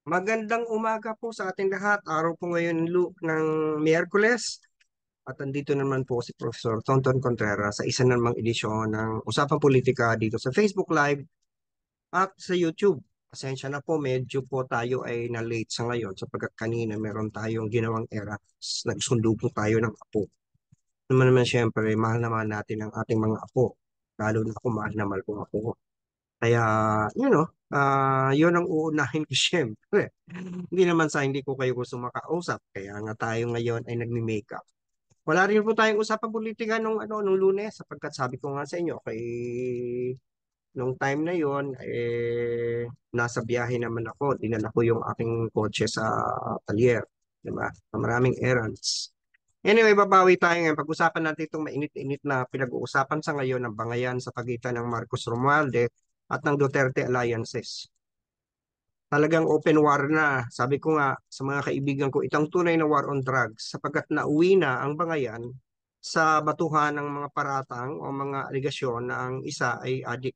Magandang umaga po sa ating lahat. Araw po ngayon ng Miyerkules. At andito naman po si Professor Tonton Contreras sa isa namang edisyon ng Usapang Politika dito sa Facebook Live at sa YouTube. Pasensya na po, medyo po tayo ay na-late sa ngayon sapagkat kanina meron tayong ginawang era. Nagsundo po tayo ng apo. Naman siyempre, mahal naman natin ang ating mga apo. Lalo na kung mahal na mahal kong apo. Kaya, yun ang uunahin ko siyempre. Hindi naman sa hindi ko kayo gusto makausap. Kaya nga tayo ngayon ay nagmi-makeup. Wala rin po tayong usapang politika nung Lunes sapagkat sabi ko nga sa inyo nung time na yon nasa biyahe naman ako. Dinala ko yung aking kotse sa talyer, di ba? Sa maraming errands. Anyway, babawi tayo ngayon. Pag-usapan natin itong mainit-init na pinag-uusapan sa ngayon ng bangayan sa pagitan ng Marcos Romualdez at ng Duterte Alliances. Talagang open war na. Sabi ko nga sa mga kaibigan ko, itang tunay na war on drugs sapagkat nauwi na ang bangayan sa batuhan ng mga paratang o mga aligasyon na ang isa ay adik.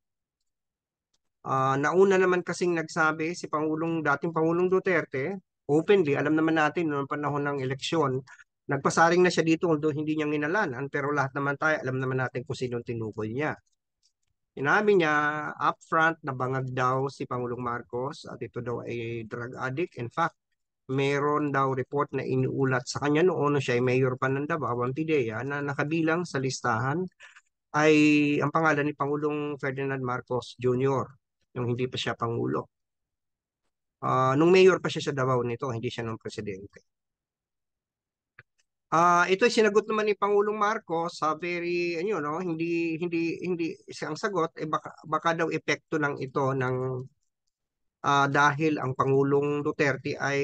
Nauna naman kasing nagsabi si dating Pangulong Duterte, openly, alam naman natin noong panahon ng eleksyon, nagpasaring na siya dito although hindi niya nginalanan, pero lahat naman tayo, alam naman natin kung sino tinukoy niya. Sinabi niya upfront na bangag daw si Pangulong Marcos at ito daw ay drug addict. In fact, meron daw report na iniulat sa kanya noon na siya ay mayor pa ng Davao, ang PIDEA, na nakabilang sa listahan ay ang pangalan ni Pangulong Ferdinand Marcos Jr., yung hindi pa siya Pangulo. Nung mayor pa siya sa Davao nito, hindi siya nung presidente. Ito ay sinagot naman ni Pangulong Marcos sa no, hindi isang sagot, baka daw epekto lang ito ng dahil ang Pangulong Duterte ay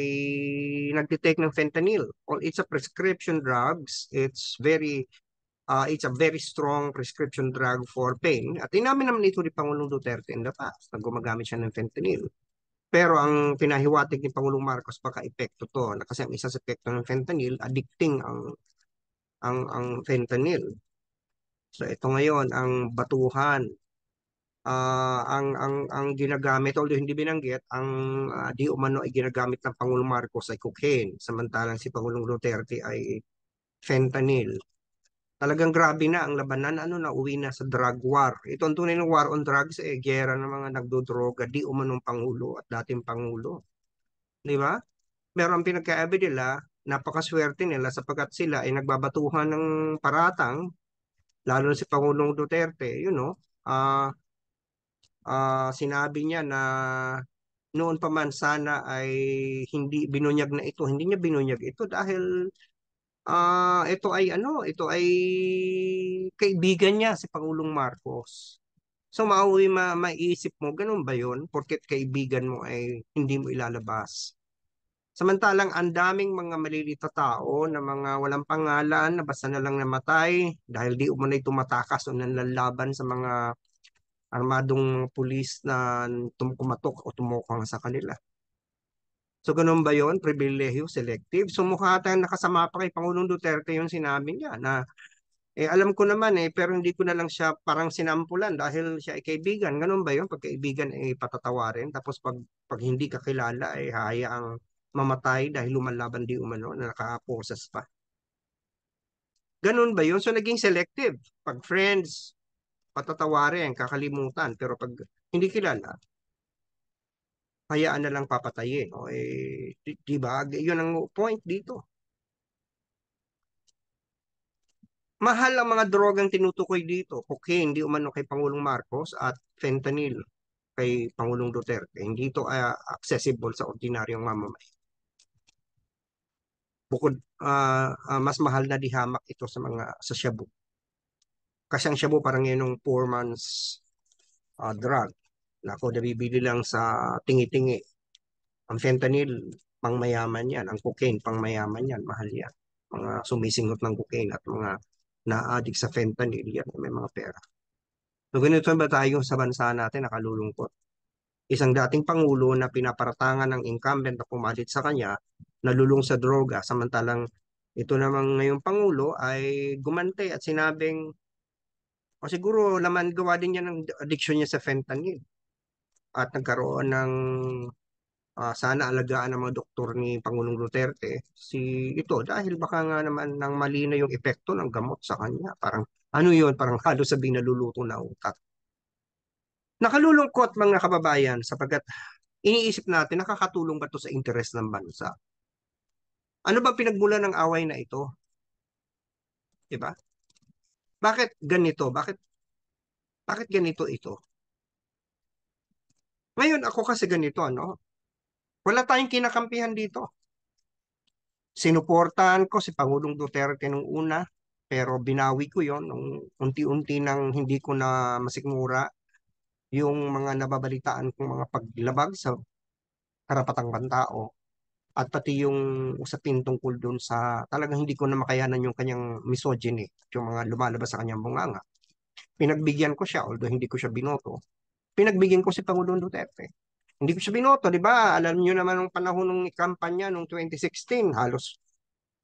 nagtitake ng fentanyl. Well, it's a prescription drugs. It's a very strong prescription drug for pain. At inamin naman ito ni Pangulong Duterte in the past na gumagamit siya ng fentanyl. Pero ang pinahiwatig ni Pangulong Marcos baka epekto to. Na kasi ang isa sa epekto ng fentanyl, addicting ang fentanyl. So ito ngayon ang batuhan, ang ginagamit, although hindi binanggit, ang di umano ay ginagamit ng Pangulong Marcos ay cocaine, samantalang si Pangulong Duterte ay fentanyl. Talagang grabe na ang labanan, na uwi na sa drug war. Ito ang tunay ng war on drugs, gera ng mga nagdodroga, di umanong Pangulo at dating Pangulo. Di ba? Pero ang pinagkaiba nila, napakaswerte nila sapagkat sila ay nagbabatuhan ng paratang, lalo na si Pangulong Duterte, sinabi niya na noon pa man sana ay hindi binunyag na ito. Hindi niya binunyag ito dahil ito ay kaibigan niya si Pangulong Marcos. So maiisip mo, ganun ba yun? Porket kaibigan mo ay hindi mo ilalabas. Samantalang ang daming mga malilito tao na mga walang pangalan na basta na lang namatay dahil di umunay tumatakas o nanlalaban sa mga armadong pulis na kumatok o tumukang sa kanila. So ganun ba yon? Pribilehyo, selective? So mukha tayong nakasama pa kay Pangulong Duterte yung sinabi niya na alam ko naman pero hindi ko na lang siya parang sinampulan dahil siya ay kaibigan. Ganun ba yun? Pag kaibigan ay patatawarin tapos pag hindi ka kilala ay hayaang mamatay dahil lumalaban di umano na nakaposas pa. Ganun ba yun? So naging selective. Pag friends, patatawarin, kakalimutan. Pero pag hindi kilala, hayaan na lang papatayin. Di ba? Yun ang point dito. Mahal ang mga drogang tinutukoy dito. Cocaine, di umano kay Pangulong Marcos at fentanyl kay Pangulong Duterte. Hindi ito accessible sa ordinaryong mamamayan. Bukod, mas mahal na dihamak ito sa shabu. Kasi ang shabu parang yun yung poor man's drug. Na ako nabibili lang sa tingi-tingi. Ang fentanyl, pangmayaman yan. Ang cocaine, pangmayaman yan. Mahal yan. Mga sumisingot ng cocaine at mga na-addict sa fentanyl yan. May mga pera. So ganito ba tayo sa bansa natin nakalulungkot? Isang dating pangulo na pinaparatangan ng incumbent na pumalit sa kanya, nalulung sa droga, samantalang ito namang ngayong pangulo ay gumante at sinabing, o siguro laman gawa din niya ng addiction niya sa fentanyl at nagkaroon ng sana alagaan ng mga doktor ni Pangulong Duterte ito dahil baka nga naman nang mali na yung epekto ng gamot sa kanya. Parang ano yun, parang halos sabihin naluluto na utak. Nakalulungkot mga kababayan sapagkat iniisip natin nakakatulong ba to sa interes ng bansa? Ano ba pinagmulan ng away na ito? 'Di ba? Bakit ganito? Bakit ganito ito? Ngayon ako kasi ganito ano, wala tayong kinakampihan dito. Sinuportahan ko si Pangulong Duterte nung una, pero binawi ko yon nung unti-unti nang hindi ko na masikmura yung mga nababalitaan kong mga paglabag sa karapatang pantao at pati yung usapin tungkol dun sa talagang hindi ko na makayanan yung kanyang misogyny, yung mga lumalabas sa kanyang bunganga. Pinagbigyan ko siya, although hindi ko siya binoto. Pinagbigyan ko si Pangulong Duterte. Hindi ko siya binoto, di ba? Alam niyo naman nung panahon ng kampanya nung 2016, halos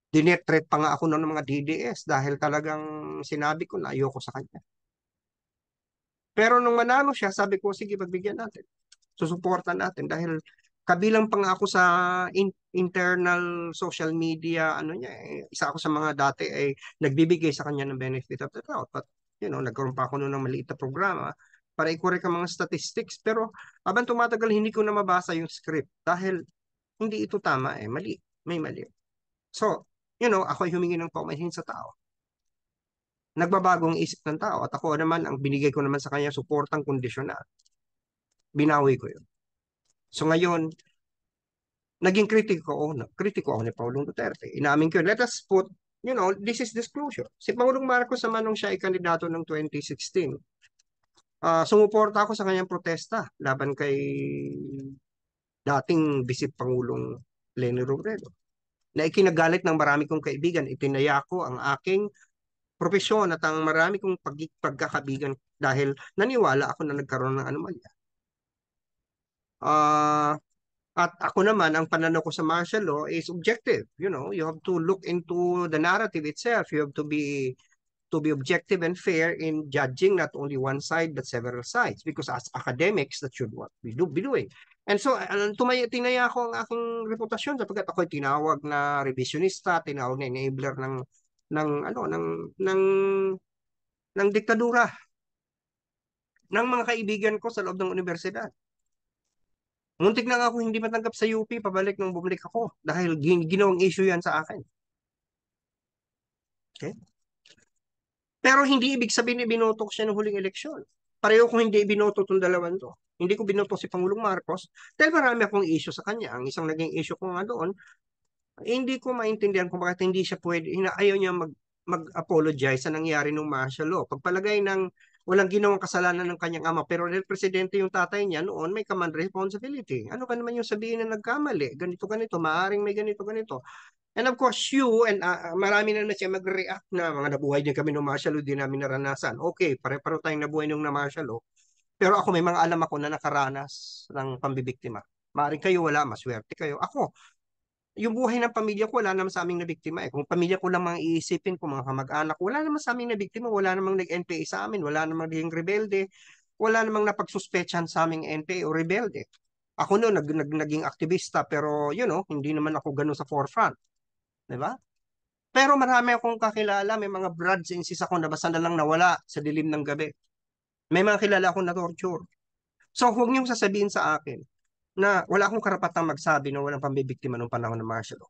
dinetret pa nga ako noon ng mga DDS dahil talagang sinabi ko na ayoko sa kanya. Pero nung manalo siya, sabi ko, sige, pagbigyan natin. Susuportan natin dahil kabilang pa nga ako sa internal social media, ano niya, isa ako sa mga dati ay nagbibigay sa kanya ng benefit of the doubt. But, nagkaroon pa ako noon ng maliit na programa para i-correct ang mga statistics. Pero habang tumatagal, hindi ko na mabasa yung script dahil hindi ito tama mali. May mali. So, ako ay humingi ng paumanhin sa tao. Nagbabagong isip ng tao at ako naman, ang binigay ko naman sa kanya, suportang kondisyonal. Binawi ko yun. So ngayon, naging kritiko ako ni Pangulong Duterte. Inamin ko, let us put, this is disclosure. Si Pangulong Marcos naman nung siya ay kandidato ng 2016, sumuporta ako sa kanyang protesta laban kay dating Vice Pangulong Leni Robredo na ikinagalit ng marami kong kaibigan. Itinaya ko ang aking propesyon at ang marami kong pagkakabigan dahil naniwala ako na nagkaroon ng anomalya. At ako naman, ang pananaw ko sa martial law is objective. You have to look into the narrative itself. You have to be objective and fair in judging not only one side but several sides. Because as academics, that should what we do be doing. And so, tinaya ko ang aking reputasyon sapagkat ako'y tinawag na revisionista, tinawag na enabler ng diktadura ng mga kaibigan ko sa loob ng universidad. Muntik na nga ako hindi matanggap sa UP pabalik nung bumalik ako dahil ginawang issue yan sa akin. Okay? Pero hindi ibig sabihin ibinoto ko siya ng huling eleksyon. Pareho kung hindi ibinoto itong dalawan to. Hindi ko binoto si Pangulong Marcos dahil marami akong issue sa kanya. Ang isang naging issue ko nga doon, hindi ko maintindihan kung bakit hindi siya pwede, ayaw niya mag-apologize sa nangyari ng martial law. Pagpalagay ng walang ginawang kasalanan ng kanyang ama, pero dahil presidente yung tatay niya noon, may command responsibility. Ano ka naman yung sabihin na nagkamali? Ganito, ganito, maaring may ganito, ganito. And of course, marami na siya mag-react na mga nabuhay din kami ng martial law, di namin naranasan. Okay, pare-paro tayong nabuhay ng martial law. Pero ako may mga alam ako na nakaranas ng pambibiktima. Maaring kayo wala, maswerte kayo. Ako, yung buhay ng pamilya ko, wala naman sa aming nabiktima. Kung pamilya ko lang mga iisipin, kung mga kamag-anak, wala naman sa aming nabiktima, wala namang nag-NPA sa amin, wala namang naging rebelde, wala namang napagsuspetsahan sa aming NPA o rebelde. Ako noon, naging aktivista, pero hindi naman ako ganun sa forefront. Diba? Pero marami akong kakilala, may mga brothers and sis ako na basta na lang nawala sa dilim ng gabi. May mga kilala akong na-torture. So huwag niyong sasabihin sa akin na wala akong karapatang magsabi na walang pambibiktima noong panahon ng martial law.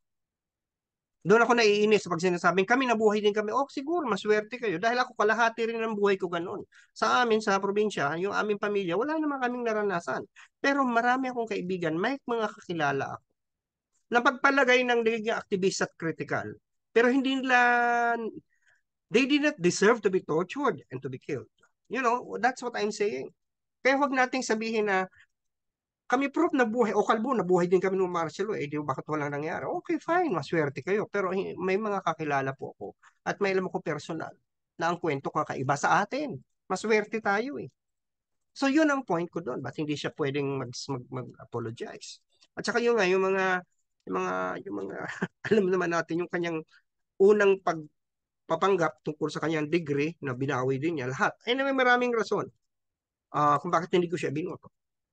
Doon ako naiinis pag sinasabing kami nabuhay din kami. Oh, siguro, maswerte kayo. Dahil ako kalahati rin ng buhay ko ganoon. Sa amin, sa probinsya, yung aming pamilya, wala naman kaming naranasan. Pero marami akong kaibigan, may mga kakilala ako na pagpalagay ng nagiging activist at critical. Pero hindi nila, they did not deserve to be tortured and to be killed. That's what I'm saying. Kaya huwag nating sabihin na kami proof na buhay, o kalbo na buhay din kami ng martial law, di ba bakit walang nangyari? Okay, fine, maswerte kayo. Pero may mga kakilala po ako at may alam ako personal na ang kwento kakaiba sa atin. Maswerte tayo eh. So yun ang point ko doon. Ba't hindi siya pwedeng mag-apologize? At saka yun nga, yung mga alam naman natin yung kanyang unang pagpapanggap tungkol sa kanyang degree na binawi din niya lahat. Ay may maraming rason kung bakit hindi ko siya binoto.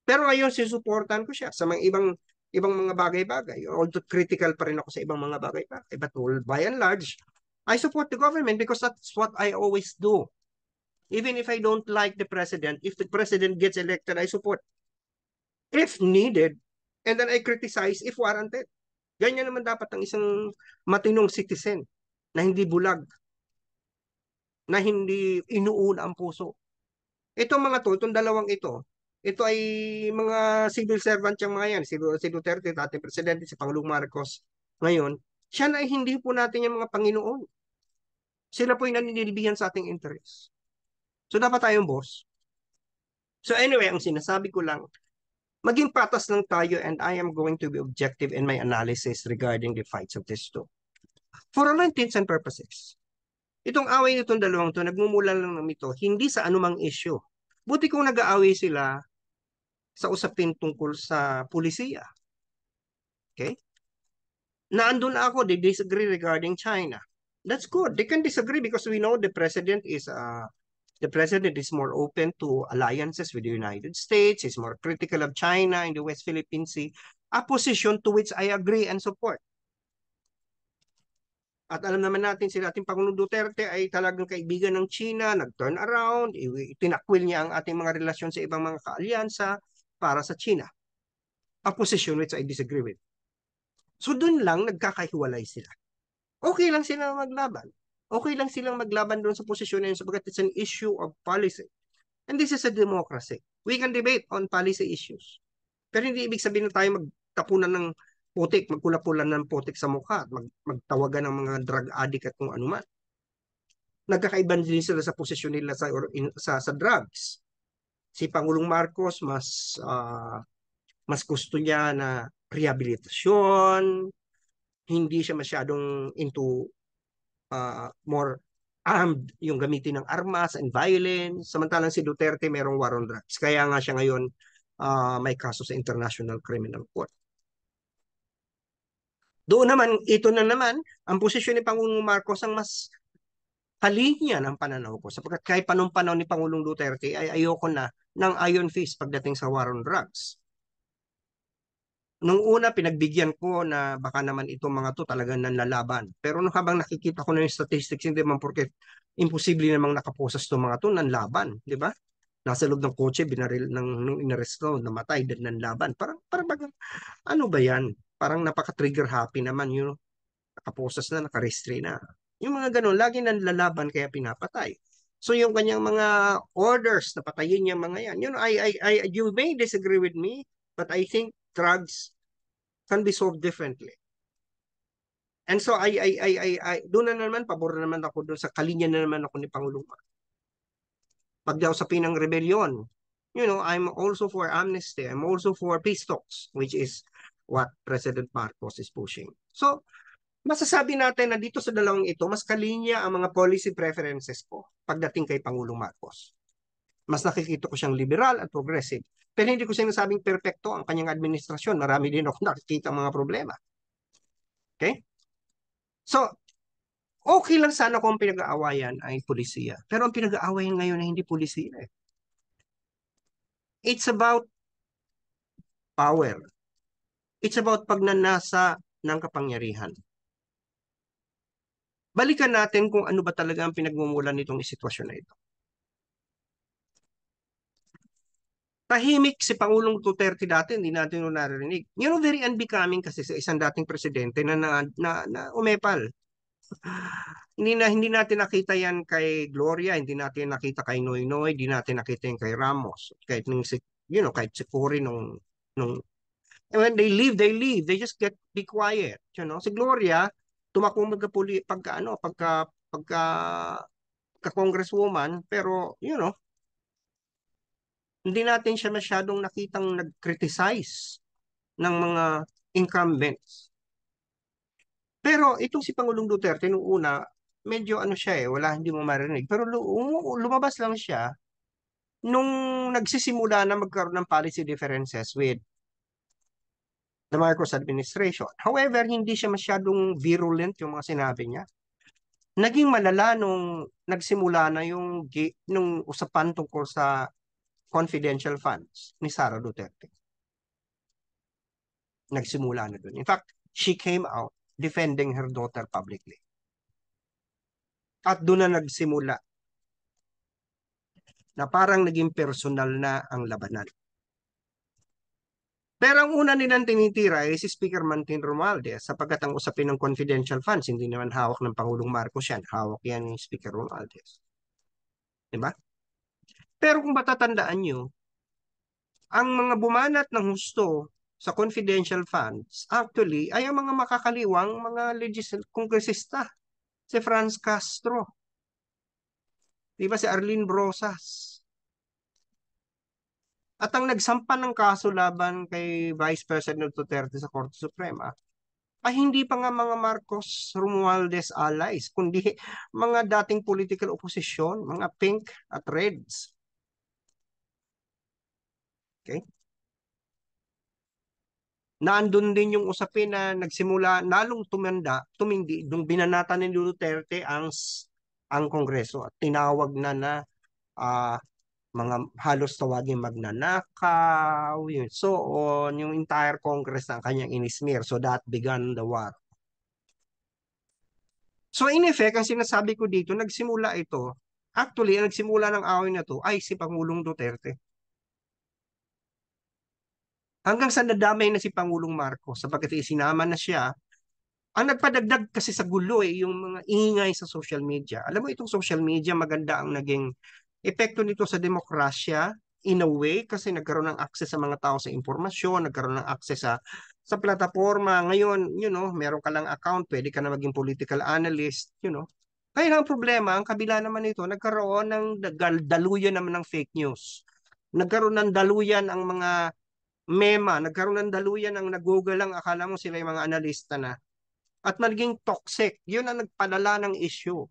Pero ngayon, sisuportahan ko siya sa mga ibang ibang mga bagay-bagay. Although critical pa rin ako sa ibang mga bagay-bagay. But by and large, I support the government because that's what I always do. Even if I don't like the president, if the president gets elected, I support if needed. And then I criticize if warranted. Ganyan naman dapat ang isang matinong citizen na hindi bulag, na hindi inuuna ang puso. Itong mga to, itong dalawang ito ay mga civil servant yung mga yan. Si Duterte, dating presidente, si Pangulong Marcos. Ngayon, siya na ay hindi po natin yung mga Panginoon. Sila po yung naninilbihan sa ating interest. So, dapat tayong boss. So, anyway, ang sinasabi ko lang, maging patas lang tayo and I am going to be objective in my analysis regarding the fights of these two. For all intents and purposes, itong away nitong dalawang to, nagmumula lang ng ito, hindi sa anumang issue. Buti kung nag-aaway sila sa usapin tungkol sa pulisiya. Okay? Naandun ako, they disagree regarding China. That's good. They can disagree because we know the president is more open to alliances with the United States, is more critical of China in the West Philippine Sea, a position to which I agree and support. At alam naman natin si ating Pangulong Duterte ay talagang kaibigan ng China, nag-turn around, itinakwil niya ang ating mga relasyon sa ibang mga kaalyansa para sa China. A position which I disagree with. So doon lang nagkakahiwalay sila. Okay lang silang maglaban. Okay lang silang maglaban doon sa posisyon na yun sabagat it's an issue of policy. And this is a democracy. We can debate on policy issues. Pero hindi ibig sabihin na tayo magtapunan ng putik, magkulapulan ng putik sa mukha, magtawagan ng mga drug addict at kung ano man. Nagkakaiba din sila sa posisyon nila sa drugs. Si Pangulong Marcos mas gusto niya na rehabilitasyon, hindi siya masyadong into more armed yung gamitin ng armas and violence. Samantalang si Duterte merong war on drugs. Kaya nga siya ngayon may kaso sa International Criminal Court. Doon naman, ito na naman, ang posisyon ni Pangulong Marcos ang mas kalinya ng pananaw ko. Sapagkat kahit panong panahon ni Pangulong Duterte ay ayoko na ng iron fist pagdating sa war on drugs. Nung una, pinagbigyan ko na baka naman itong mga to talagang nanlalaban. Pero nung habang nakikita ko na yung statistics, hindi man porket imposible namang nakaposas itong mga to, nanlaban. Di ba? Nasa loob ng kotse, binaril nung inaresto, namatay, din nanlaban. Parang ano ba yan? Parang napaka-trigger happy naman yun. Nakaposas na, nakarestrain na. Yung mga ganun, lagi nanlalaban kaya pinapatay. So yung kanyang mga orders na patayin yung mga yan, you may disagree with me, but I think drugs can be solved differently. And so doon na naman, pabor na naman ako doon sa kalinya na naman ako ni Pangulong. Pag daw sa pinang rebellion, I'm also for amnesty. I'm also for peace talks, which is what President Marcos is pushing. So, masasabi natin na dito sa dalawang ito, mas kalinya ang mga policy preferences ko pagdating kay Pangulong Marcos. Mas nakikita ko siyang liberal at progressive. Pero hindi ko sinasabing perfecto ang kanyang administrasyon. Marami din ako nakikita mga problema. Okay? So, okay lang sana kung pinag-aawayan ay pulisiya. Pero ang pinag-aawayan ngayon ay hindi pulisiya. It's about power. It's about pagnanasa ng kapangyarihan. Balikan natin kung ano ba talaga ang pinagmumulan nitong sitwasyon na ito. Tahimik si Pangulong Duterte dati, hindi natin narinig. Very unbecoming kasi sa isang dating presidente na umepal. Hindi natin nakita yan kay Gloria, hindi natin nakita kay Noynoy, hindi natin nakita yan kay Ramos. Kahit kahit si Cory nung when they leave, they leave. They just be quiet. Si Gloria, tumakbo pagka congresswoman, pero hindi natin siya masyadong nakitang nag-criticize ng mga incumbents. Pero itong si Pangulong Duterte nung una, medyo siya hindi mo marinig. Pero lumabas lang siya nung nagsisimula na magkaroon ng policy differences with the Marcos administration. However, hindi siya masyadong virulent yung mga sinabi niya. Naging malala nung nagsimula na nung usapan tungkol sa confidential funds ni Sara Duterte. nagsimula na doon. In fact, she came out defending her daughter publicly. At doon na nagsimula na parang naging personal na ang labanan. Pero ang una nilang tinitira ay si Speaker Martin Romualdez sapagkat ang usapin ng confidential funds, hindi naman hawak ng Pangulong Marcos yan. Hawak yan ni Speaker Romualdez. Diba? Pero kung matatandaan nyo, ang mga bumanat ng husto sa confidential funds, actually, ay ang mga makakaliwang mga kongresista. Si Franz Castro, di ba si Arlene Brosas. At ang nagsampa ng kaso laban kay Vice President Duterte sa Korte Suprema ay hindi pa nga mga Marcos Romualdez allies, kundi mga dating political opposition, mga pink at reds. Okay? Naandun din yung usapin na nagsimula, lalong tumindi, nung binanata ni Duterte ang Kongreso at tinawag na ah, mga halos tawagin magnanakaw, yun. So on, yung entire Congress ng kanyang inismear. So that began the war. So in effect, ang sinasabi ko dito, nagsimula ito, actually, ang nagsimula ng away na to ay si Pangulong Duterte. Hanggang sa nadamay na si Pangulong Marcos sapagkat isinama na siya. Ang nagpadagdag kasi sa gulo yung mga ingay sa social media. Alam mo, itong social media, maganda ang naging epekto nito sa demokrasya in a way kasi nagkaroon ng access sa mga tao sa impormasyon, nagkaroon ng access sa plataforma. Ngayon, meron ka lang account, pwede ka na maging political analyst. Kaya ang problema, ang kabila naman nito, nagkaroon ng daluyan naman ng fake news. Nagkaroon ng daluyan ang mga nagkaroon ng daluyan ang nag-google lang, akala mo sila yung mga analista na at maging toxic. Yun ang nagpadala ng issue.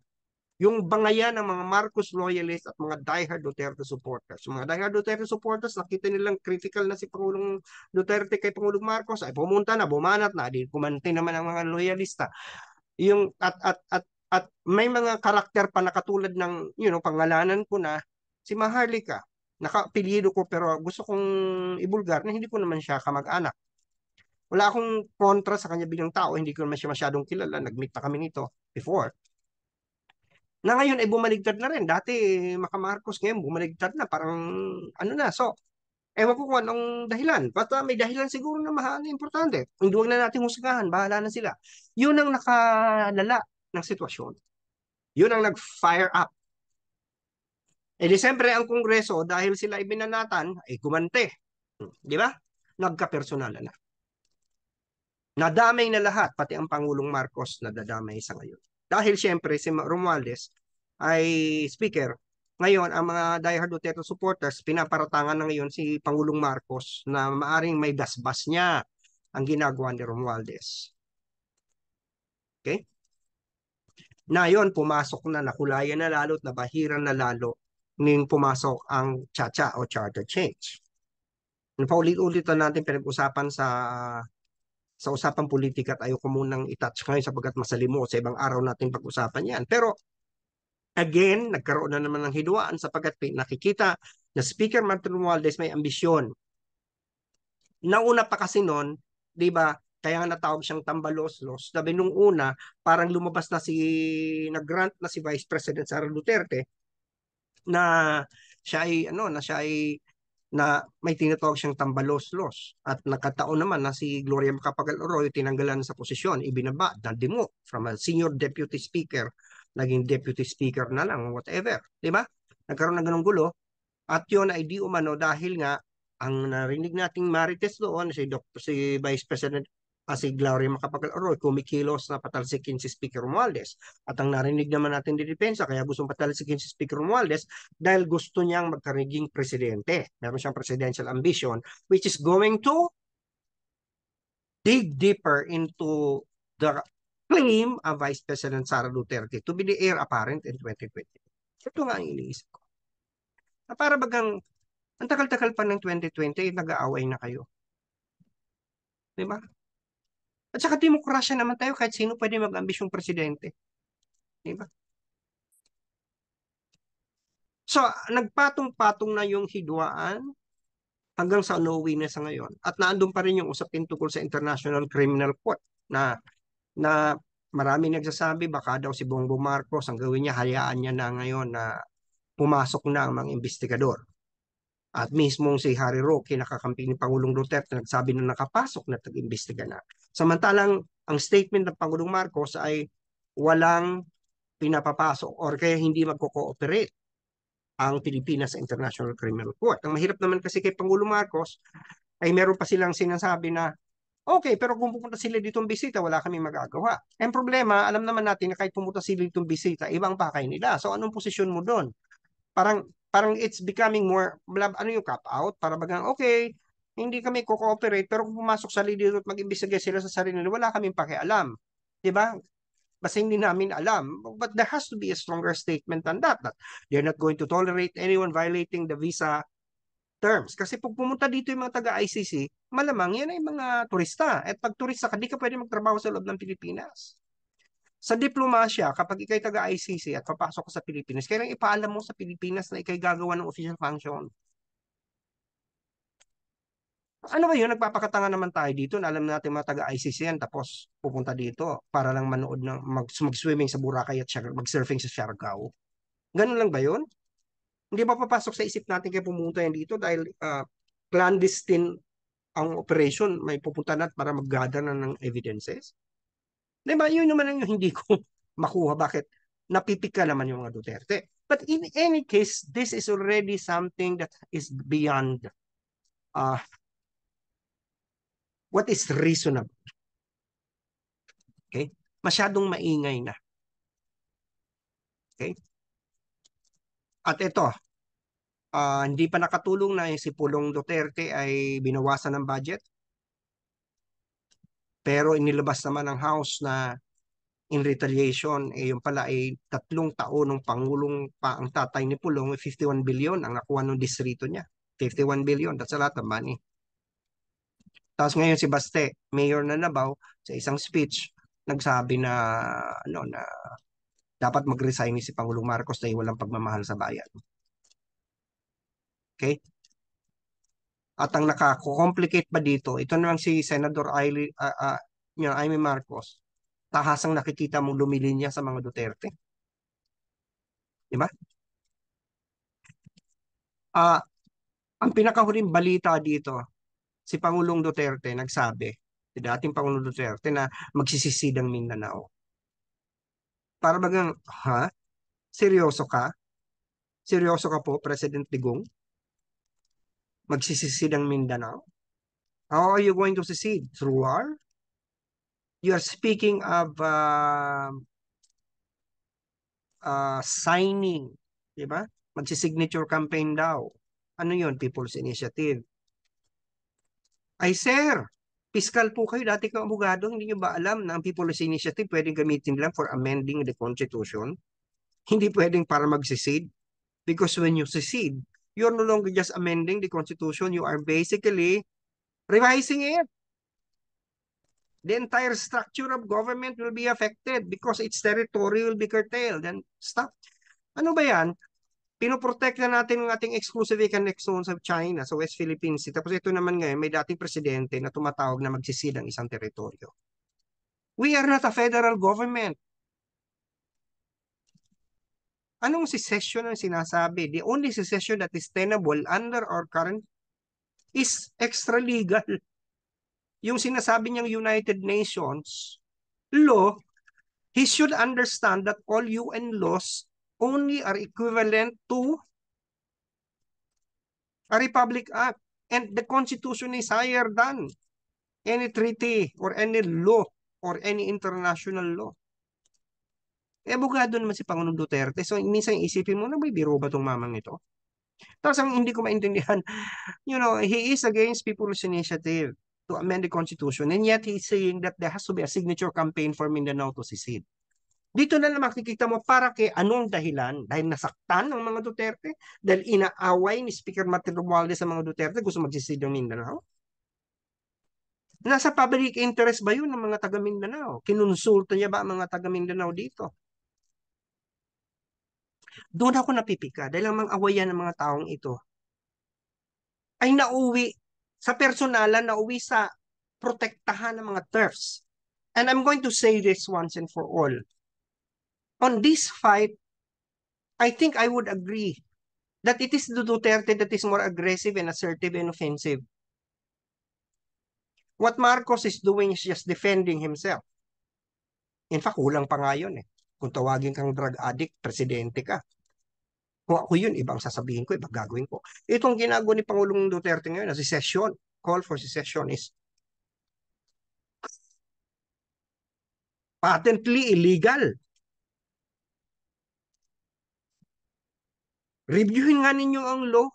Yung bangayan ng mga Marcos loyalists at mga diehard Duterte supporters. Yung mga diehard Duterte supporters, nakita nilang critical na si Pangulong Duterte kay Pangulong Marcos, ay pumunta na, bumanat na, di kumanti naman ang mga loyalista. Yung at may mga karakter pa na katulad ng pangalanan ko na si Maharlika. Nakapilido ko pero gusto kong ibulgar na hindi ko naman siya kamag-anak. Wala akong kontra sa kanya bilang tao, hindi ko naman siya masyadong kilala, nag-meet na kami nito before. Na ngayon ay bumaligtad na rin. Dati Marcos, ngayon bumaligtad na, parang ano na. So, ewan ko kung anong dahilan. Basta may dahilan siguro na mahal na importante. Hindi huwag na natin husgahan, bahala na sila. Yun ang nakalala ng sitwasyon. Yun ang nag-fire up. Di siyempre ang Kongreso, dahil sila ibinanatan, ay gumante. Di ba? Nagka-personalan na. Nadamay na lahat, pati ang Pangulong Marcos nadadamay sa ngayon. Dahil siyempre si Romualdez ay speaker. Ngayon, ang mga diehard Duterte supporters, pinaparatangan na ngayon si Pangulong Marcos na maaring may dasbas niya ang ginagawa ni Romualdez. Okay? Na yon pumasok na, nakulayan na lalo at nabahiran na lalo ning pumasok ang Chacha o charter change. Paulit-ulit na natin pinag-usapan sa usapang politika at ayoko munang itouch ngayon sapagkat masalimot sa ibang araw natin pag-usapan yan. Pero again, nagkaroon na naman ng hidwaan sapagkat nakikita na Speaker Martin Romualdez may ambisyon. Nauna pa kasi noon, di ba, kaya nga natawag siyang tambaloslos. Sabi nung una, parang lumabas na nag-grant na si Vice President Sara Duterte na na may tinatawag siyang tambaloslos at nakataon naman na si Gloria Macapagal-Arroyo tinanggalan sa posisyon, ibinaba, nadimo from a senior deputy speaker, naging deputy speaker na lang, whatever. Di ba? Nagkaroon ng ganong gulo at yun ay di umano dahil nga ang narinig nating marites doon si Vice President si Gloria Macapagal-Arroyo kumikilos na patalsikin si Speaker Romualdez. At ang narinig naman natin di depensa, kaya gustong patalsikin si Speaker Romualdez dahil gusto niyang magkariging presidente. Meron siyang presidential ambition which is going to dig deeper into the claim of Vice President Sara Duterte to be the heir apparent in 2020. Ito nga ang iniisip ko. Na para bagang ang tagal-tagal pa ng 2020, nag-aaway na kayo. Di ba? At saka demokrasya naman tayo kahit sino pwede mag-ambisyong presidente. Di ba? So, nagpatong-patong na yung hidwaan hanggang sa nauwi na sa ngayon. At naandun pa rin yung usapin tungkol sa International Criminal Court na marami nagsasabi baka daw si Bongbong Marcos ang gawin niya, hayaan niya na ngayon na pumasok na ang mga investigador. At mismong si Harry Roque, nakakampi ni Pangulong Duterte, nagsabi na nakapasok na tag-imbestiga na. Samantalang ang statement ng Pangulong Marcos ay walang pinapapasok or kaya hindi magko-cooperate ang Pilipinas sa International Criminal Court. Ang mahirap naman kasi kay Pangulong Marcos ay meron pa silang sinasabi na okay, pero kung pupunta sila ditong bisita, wala kaming magagawa. Ang problema, alam naman natin na kahit pumunta sila ditong bisita, ibang pakay nila. So anong posisyon mo doon? Parang it's becoming more, ano yung cop out? Para bagang, okay, hindi kami ko-cooperate, pero kung pumasok sa dito at mag-imbestiga sila sa sarili nila, wala kaming pakialam. Diba? Basta hindi namin alam. But there has to be a stronger statement than that. That they're not going to tolerate anyone violating the visa terms. Kasi pag pumunta dito yung mga taga-ICC, malamang yan ay mga turista. At pag turista ka, di ka pwede magtrabaho sa loob ng Pilipinas. Sa diplomasya, kapag ikay taga-ICC at papasok ka sa Pilipinas, kailangan ipaalam mo sa Pilipinas na ikay gagawa ng official function. Ano ba yun? Nagpapakatanga naman tayo dito na alam natin mga taga-ICC yan tapos pupunta dito para lang manood ng mag-swimming sa Boracay at mag-surfing sa Siargao. Ganun lang ba yun? Hindi ba papasok sa isip natin kaya pumunta yan dito dahil clandestine ang operation, may pupunta na para mag-gather na ng evidences? Diba? Yun naman ang hindi ko makuha. Bakit napipika naman yung mga Duterte? But in any case, this is already something that is beyond uh, what is reasonable. Okay? Masyadong maingay na. Okay? At ito, hindi pa nakatulong na si Pulong Duterte ay binawasan ng budget. Pero inilabas naman ng House na in retaliation, yung pala ay 3 taon ng Pangulong pa ang tatay ni Pulong, 51 billion ang nakuha ng distrito niya. 51 billion, that's a lot of money. Tapos ngayon si Baste, mayor na Davao, sa isang speech, nagsabi na ano na dapat mag-resign ni si Pangulong Marcos dahil walang pagmamahal sa bayan. Okay? At ang nakako-complicate pa dito, ito naman si Senador Amy Marcos, tahasang nakikita mong lumilinya sa mga Duterte. Di ba? Ah, ang pinakahuling balita dito, si Pangulong Duterte nagsabi, si dating Pangulong Duterte na magsisisidang Mindanao. Para bagang, ha? Seryoso ka? Seryoso ka po, President Digong? Magsisisidang Mindanao? How are you going to secede? Through war? You are speaking of signing, di ba? Magsisignature campaign daw. Ano yun? People's Initiative. Ay, sir, fiscal po kayo. Dati kang abogado, hindi nyo ba alam na ang People's Initiative pwedeng gamitin lang for amending the Constitution? Hindi pwedeng para mag-secede. Because when you secede, you're no longer just amending the Constitution, you are basically revising it. The entire structure of government will be affected because its territory will be curtailed. And stop. Ano ba yan? Pinoprotekta natin ang ating exclusive economic zone sa China, sa West Philippines Sea. Tapos ito naman ngayon, may dating presidente na tumatawag na magsisid ang isang teritoryo. We are not a federal government. Anong secession ang sinasabi? The only secession that is tenable under our current is extra-legal. Yung sinasabi niyang United Nations law, he should understand that all UN laws only are equivalent to a Republic Act. And the Constitution is higher than any treaty or any law or any international law. Abogado naman si Pangulong Duterte. So, minsan isipin mo na may biro ba itong mamang ito? Tapos ang hindi ko maintindihan, he is against People's Initiative to amend the Constitution and yet he's saying that there has to be a signature campaign for Mindanao to secede. Dito na lang makikita mo para kay anong dahilan? Dahil nasaktan ng mga Duterte? Dahil inaaway ni Speaker Martin Romualdez sa mga Duterte gusto mag-secede ng Mindanao? Nasa public interest ba yun ng mga taga Mindanao? Kinonsulta niya ba ang mga taga Mindanao dito? Doon ako napipika dahil ang mga awayan ng mga taong ito ay nauwi sa personalan, nauwi sa protektahan ng mga turfs. And I'm going to say this once and for all. On this fight, I think I would agree that it is the Duterte that is more aggressive and assertive and offensive. What Marcos is doing is just defending himself. In fact, kulang pa nga yun eh. Kung tawagin kang drug addict, presidente ka. Kung ako yun, ibang sasabihin ko, ibang gagawin ko. Itong ginagawa ni Pangulong Duterte ngayon na secession, call for secession is patently illegal. Reviewin nga ninyo ang law.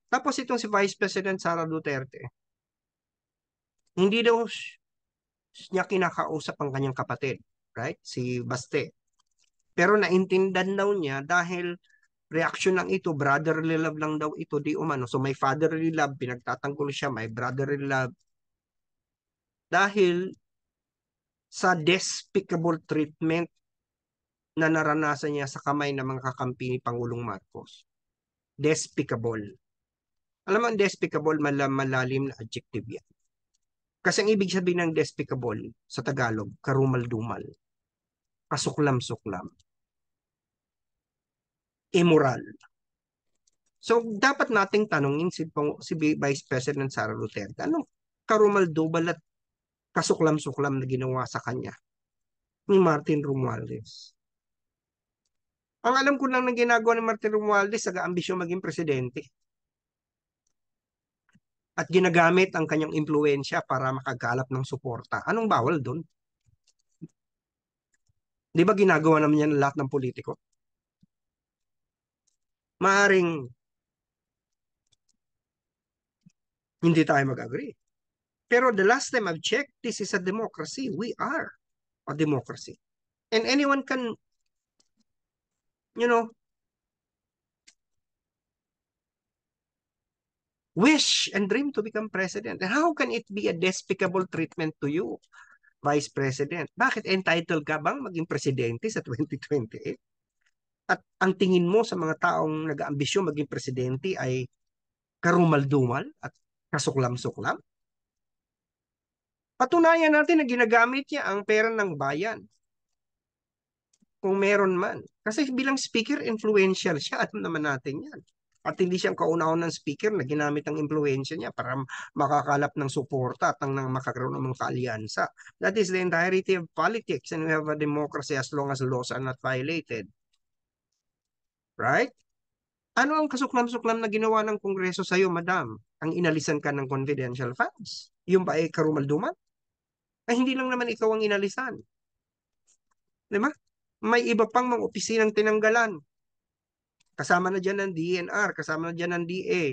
Tapos itong si Vice President Sara Duterte, hindi daw niya kinakausap ang kanyang kapatid, right? Si Baste. Pero naintindihan daw niya dahil reaction lang ito, brotherly love lang daw ito, di umano. So may fatherly love, pinagtatanggol siya, may brotherly love. Dahil sa despicable treatment na naranasan niya sa kamay ng mga kakampi ni Pangulong Marcos. Despicable. Alam mo, ang despicable, malalim na adjective yan. Kasi ang ibig sabihin ng despicable sa Tagalog, karumal-dumal, kasuklam-suklam, immoral. So, dapat nating tanungin si Vice President Sara Duterte, anong karumal-dumal at kasuklam-suklam na ginawa sa kanya ni Martin Romualdez? Ang alam ko lang na ginagawa ni Martin Romualdez, nag-aambisyon maging presidente. At ginagamit ang kanyang impluensya para makagalap ng suporta. Anong bawal doon? Di ba ginagawa naman yan lahat ng politiko? Maaring hindi tayo mag-agree. Pero the last time I've checked, this is a democracy. We are a democracy. And anyone can, you know, wish and dream to become president. And how can it be a despicable treatment to you, Vice President? Bakit entitled ka bang maging presidente sa 2028? At ang tingin mo sa mga taong nag-aambisyon maging presidente ay karumal-dumal at kasuklam-suklam? Patunayan natin na ginagamit niya ang pera ng bayan. Kung meron man. Kasi bilang speaker, influential siya. Alam naman natin yan. At hindi siyang kauna-unang speaker na ginamit ang influensya niya para makakalap ng suporta at nang makakaroon ng mga kaalyansa. That is the entirety of politics, and we have a democracy as long as laws are not violated. Right? Ano ang kasuklam-suklam na ginawa ng Kongreso sa iyo, madam? Ang inalisan ka ng confidential funds. Yung ba ay karumal-dumal? Ay hindi lang naman ikaw ang inalisan. Di ba? May iba pang mga opisinang tinanggalan. Kasama na dyan ng DNR, kasama na dyan ng DA.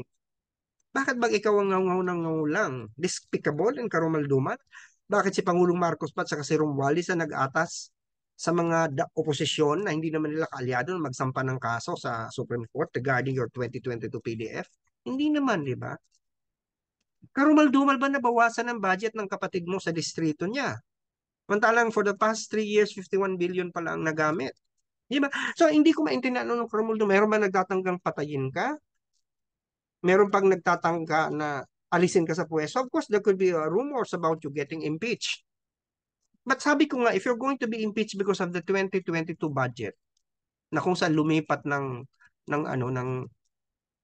Bakit ba ikaw ang ngangaw ng ngangulang? Despicable and karumal-dumal? Bakit si Pangulong Marcos pa at saka si Romualdez na nag-atas sa mga oposisyon na hindi naman nila kaalyado na magsampa ng kaso sa Supreme Court regarding your 2022 PDF? Hindi naman, di ba? Karumal-dumal ba nabawasan ang budget ng kapatid mo sa distrito niya? Mantalang for the past 3 years, 51 billion pala ang nagamit. Di ba? So, hindi ko maintindihan ano ng karumal-dumal. Meron ba nagtatanggang patayin ka? Meron pang nagtatangka na alisin ka sa pwesto? Of course, there could be rumors about you getting impeached. But sabi ko nga, if you're going to be impeached because of the 2022 budget, na kung saan lumipat ng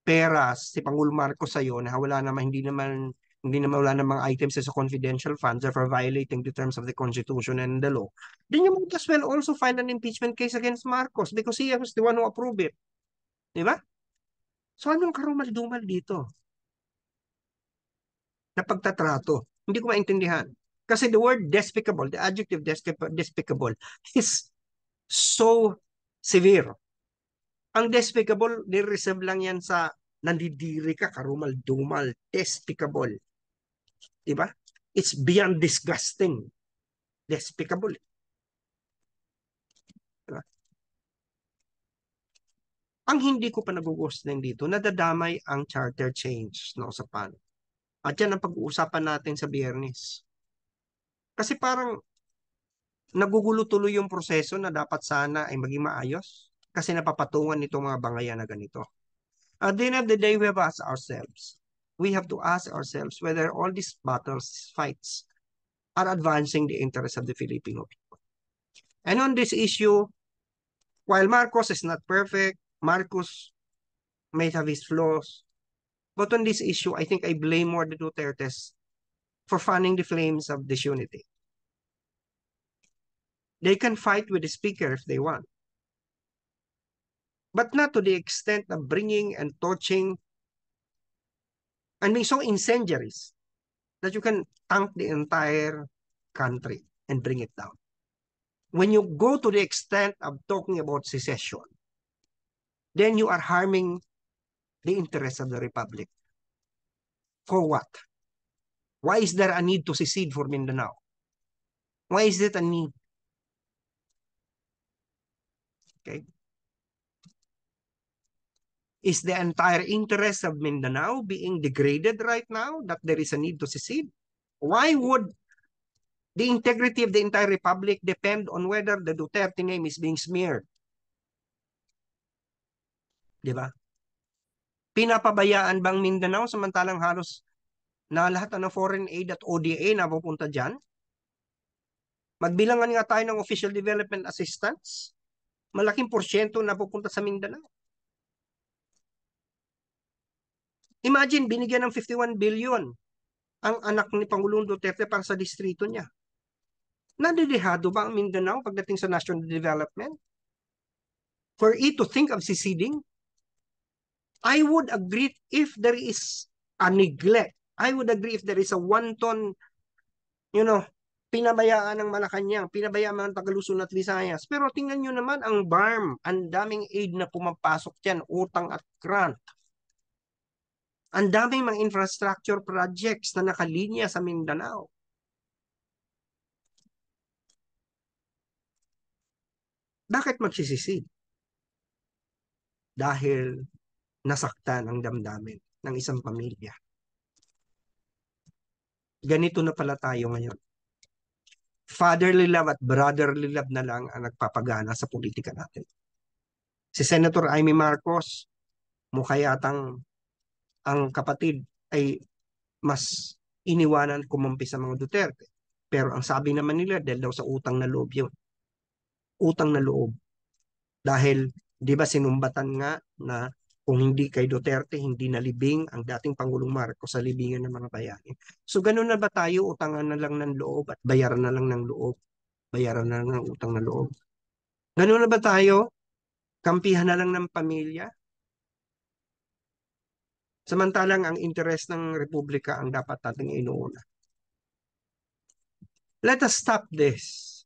pera si Pangulo Marcos sa iyo na wala naman hindi naman wala namang items sa confidential funds or for violating the terms of the Constitution and the law, then you might as well also file an impeachment case against Marcos because he was the one who approved it. Di ba? So anong karumal-dumal dito na pagtatrato? Hindi ko maintindihan. Kasi the word despicable, the adjective despicable is so severe. Ang despicable, nireserve lang yan sa nandidiri ka, karumal-dumal, despicable. Diba? It's beyond disgusting. Despicable. Diba? Ang hindi ko pa nagugustuhan dito, nadadamay ang charter change na usapan. At yan ang pag-uusapan natin sa Biyernes. Kasi parang nagugulo tuloy yung proseso na dapat sana ay maging maayos kasi napapatungan nitong mga bangayan na ganito. At the end of the day, we have asked ourselves. We have to ask ourselves whether all these battles, fights, are advancing the interests of the Filipino people. And on this issue, while Marcos is not perfect, Marcos may have his flaws, but on this issue, I think I blame more the Dutertes for fanning the flames of disunity. They can fight with the speaker if they want, but not to the extent of bringing and torching and being so incendiaries that you can tank the entire country and bring it down. When you go to the extent of talking about secession, then you are harming the interests of the Republic. For what? Why is there a need to secede for Mindanao? Why is it a need? Okay. Is the entire interest of Mindanao being degraded right now that there is a need to secede? Why would the integrity of the entire republic depend on whether the Duterte name is being smeared? Di ba? Pinapabayaan bang Mindanao samantalang halos na lahat ng foreign aid at ODA na pupunta dyan? Magbilangan nga tayo ng official development assistance. Malaking porsyento na pupunta sa Mindanao. Imagine, binigyan ng 51 billion ang anak ni Pangulong Duterte para sa distrito niya. Nadidehado ba ang Mindanao pagdating sa national development? For it to think of seceding, I would agree if there is a neglect. I would agree if there is a wanton, you know, pinabayaan ng Malacanang, pinabayaan ng Tagaluson at Visayas. Pero tingnan nyo naman ang BARM, ang daming aid na pumapasok dyan, utang at grant. Ang daming mga infrastructure projects na nakalinya sa Mindanao. Bakit magsisisid? Dahil nasaktan ang damdamin ng isang pamilya. Ganito na pala tayo ngayon. Fatherly love at brotherly love na lang ang nagpapagana sa politika natin. Si Senator Amy Marcos, mukha yatang ang kapatid ay mas iniwanan kumampi sa mga Duterte. Pero ang sabi naman nila, dahil daw sa utang na loob yun. Utang na loob. Dahil, di ba sinumbatan nga na kung hindi kay Duterte, hindi nalibing ang dating Pangulong Marcos sa libingan ng mga bayani. So ganun na ba tayo, utangan na lang ng loob at bayaran na lang ng loob? Bayaran na lang ng utang na loob. Ganun na ba tayo? Kampihan na lang ng pamilya? Samantalang ang interes ng Republika ang dapat nating inuuna. Let us stop this.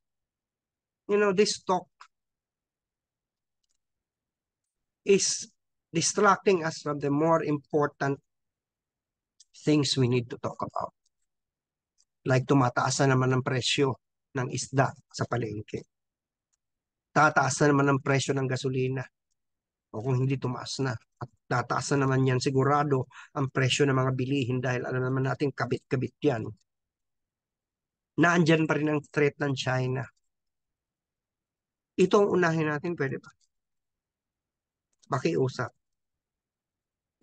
You know, this talk is distracting us from the more important things we need to talk about. Like tumataas na naman ang presyo ng isda sa palengke. Tataas na naman ang presyo ng gasolina. O kung hindi tumaas na. At tataas na naman yan sigurado ang presyo ng mga bilihin dahil alam naman natin kabit-kabit yan. Naandyan pa rin ang threat ng China. Ito ang unahin natin, pwede ba? Pakiusap.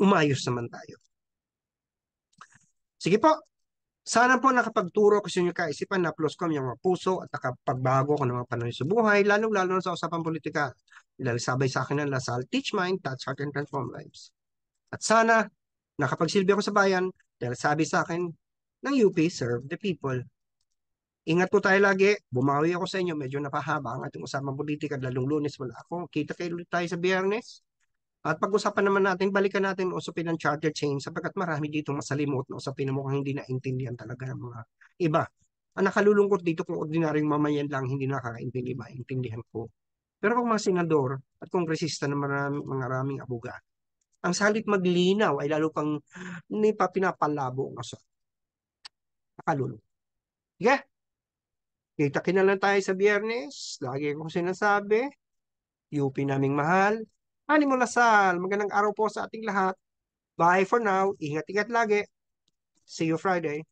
Umayos naman tayo. Sige po, sana po nakapagturo ko sa inyo kaisipan na plus ko yung mga puso at nakapagbago ko ng mga panahon sa buhay, lalong-lalo na sa usapang politika. Dahil sabay sa akin ng Lasal, teach mind, touch heart, and transform lives. At sana, nakapagsilbi ako sa bayan dahil sabi sa akin ng UP, serve the people. Ingat po tayo lagi. Bumawi ako sa inyo. Medyo napahaba ang ating usapang politika. Lalong Lunes wala ako. Kita kayo ulit tayo sa Biyernes. At pag-usapan naman natin, balikan natin usapin ng charter change sapagkat marami dito masalimot na usapin na mukhang hindi naintindihan talaga ng mga iba. Ang nakalulungkot dito kung ordinaryong mamayan lang hindi nakakaintindi, maintindihan ko. Pero kung mga senador at kongresista na mga raming abogado, ang salit maglinaw ay lalo pang hindi pa pinapalabo ang usap. Nakalulungkot. Sige, kita-kita lang tayo sa Biyernes. Lagi kong sinasabi, UP naming mahal. Animo Lasal, magandang araw po sa ating lahat. Bye for now. Ingat-ingat lagi. See you Friday.